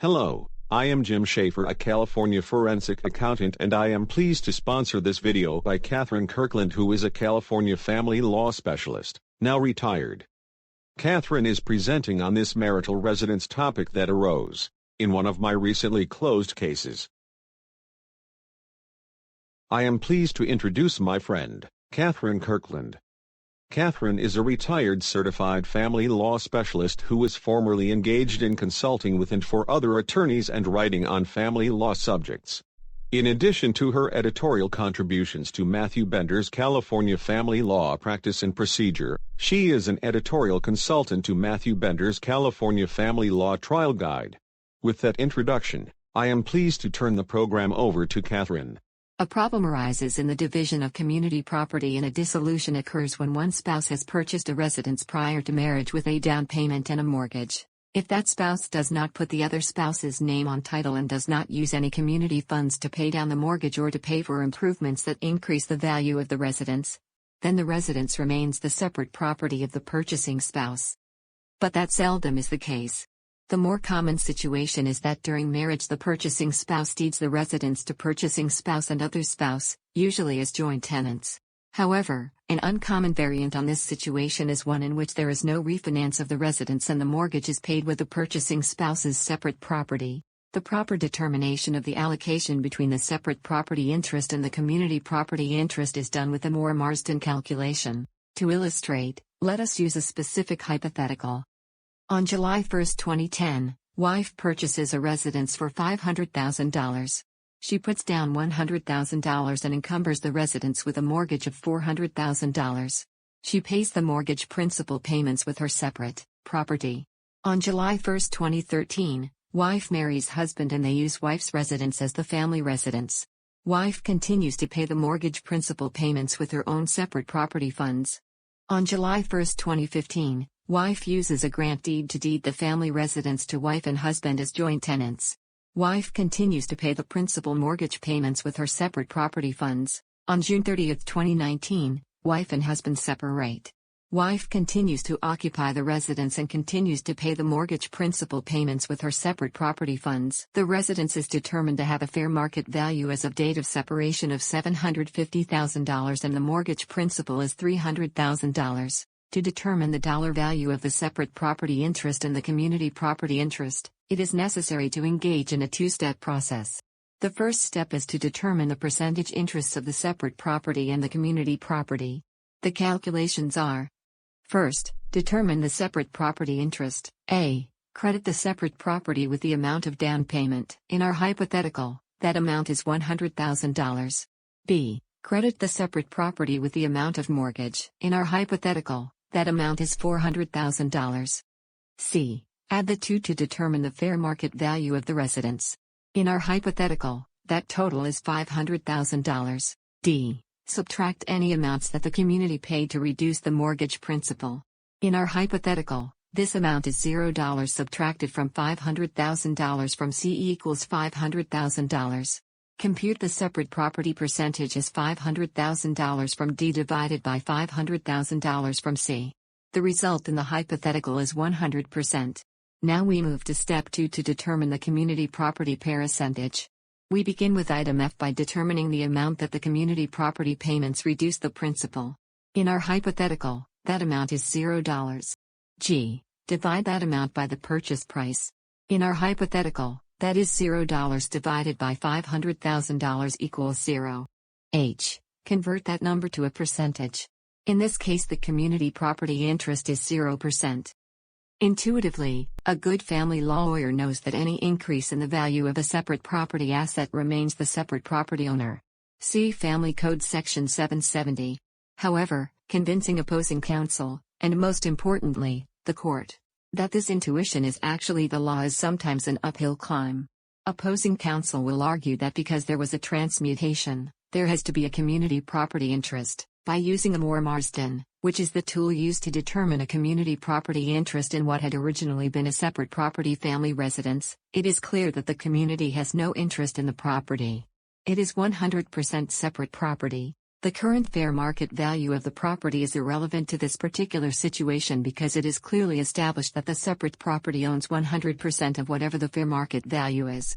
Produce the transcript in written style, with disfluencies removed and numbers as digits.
Hello, I am Jim Schaefer, a California forensic accountant, and I am pleased to sponsor this video by Catherine Kirkland, who is a California family law specialist, now retired. Catherine is presenting on this marital residence topic that arose in one of my recently closed cases. I am pleased to introduce my friend, Catherine Kirkland. Catherine is a retired certified family law specialist who was formerly engaged in consulting with and for other attorneys and writing on family law subjects. In addition to her editorial contributions to Matthew Bender's California Family Law Practice and Procedure, she is an editorial consultant to Matthew Bender's California Family Law Trial Guide. With that introduction, I am pleased to turn the program over to Catherine. A problem arises in the division of community property, and a dissolution occurs when one spouse has purchased a residence prior to marriage with a down payment and a mortgage. If that spouse does not put the other spouse's name on title and does not use any community funds to pay down the mortgage or to pay for improvements that increase the value of the residence, then the residence remains the separate property of the purchasing spouse. But that seldom is the case. The more common situation is that during marriage the purchasing spouse deeds the residence to purchasing spouse and other spouse, usually as joint tenants. However, an uncommon variant on this situation is one in which there is no refinance of the residence and the mortgage is paid with the purchasing spouse's separate property. The proper determination of the allocation between the separate property interest and the community property interest is done with the Marsden calculation. To illustrate, let us use a specific hypothetical. On July 1, 2010, wife purchases a residence for $500,000. She puts down $100,000 and encumbers the residence with a mortgage of $400,000. She pays the mortgage principal payments with her separate property. On July 1, 2013, wife marries husband and they use wife's residence as the family residence. Wife continues to pay the mortgage principal payments with her own separate property funds. On July 1, 2015, wife uses a grant deed to deed the family residence to wife and husband as joint tenants. Wife continues to pay the principal mortgage payments with her separate property funds. On June 30, 2019, wife and husband separate. Wife continues to occupy the residence and continues to pay the mortgage principal payments with her separate property funds. The residence is determined to have a fair market value as of date of separation of $750,000 and the mortgage principal is $300,000. To determine the dollar value of the separate property interest and the community property interest, it is necessary to engage in a two-step process. The first step is to determine the percentage interests of the separate property and the community property. The calculations are: first, determine the separate property interest. A. Credit the separate property with the amount of down payment. In our hypothetical, that amount is $100,000. B. Credit the separate property with the amount of mortgage. In our hypothetical, that amount is $400,000. C. Add the two to determine the fair market value of the residence. In our hypothetical, that total is $500,000. D. Subtract any amounts that the community paid to reduce the mortgage principal. In our hypothetical, this amount is $0 subtracted from $500,000 from C equals $500,000. Compute the separate property percentage as $500,000 from D divided by $500,000 from C. The result in the hypothetical is 100%. Now we move to step 2 to determine the community property percentage. We begin with item F by determining the amount that the community property payments reduce the principal. In our hypothetical, that amount is $0. G. Divide that amount by the purchase price. In our hypothetical, that is $0 divided by $500,000 equals 0. H. Convert that number to a percentage. In this case the community property interest is 0%. Intuitively, a good family law lawyer knows that any increase in the value of a separate property asset remains the separate property owner. See Family Code Section 770. However, convincing opposing counsel, and most importantly, the court, that this intuition is actually the law is sometimes an uphill climb. Opposing counsel will argue that because there was a transmutation, there has to be a community property interest. By using a Marsden, which is the tool used to determine a community property interest in what had originally been a separate property family residence, it is clear that the community has no interest in the property. It is 100% separate property. The current fair market value of the property is irrelevant to this particular situation because it is clearly established that the separate property owns 100% of whatever the fair market value is.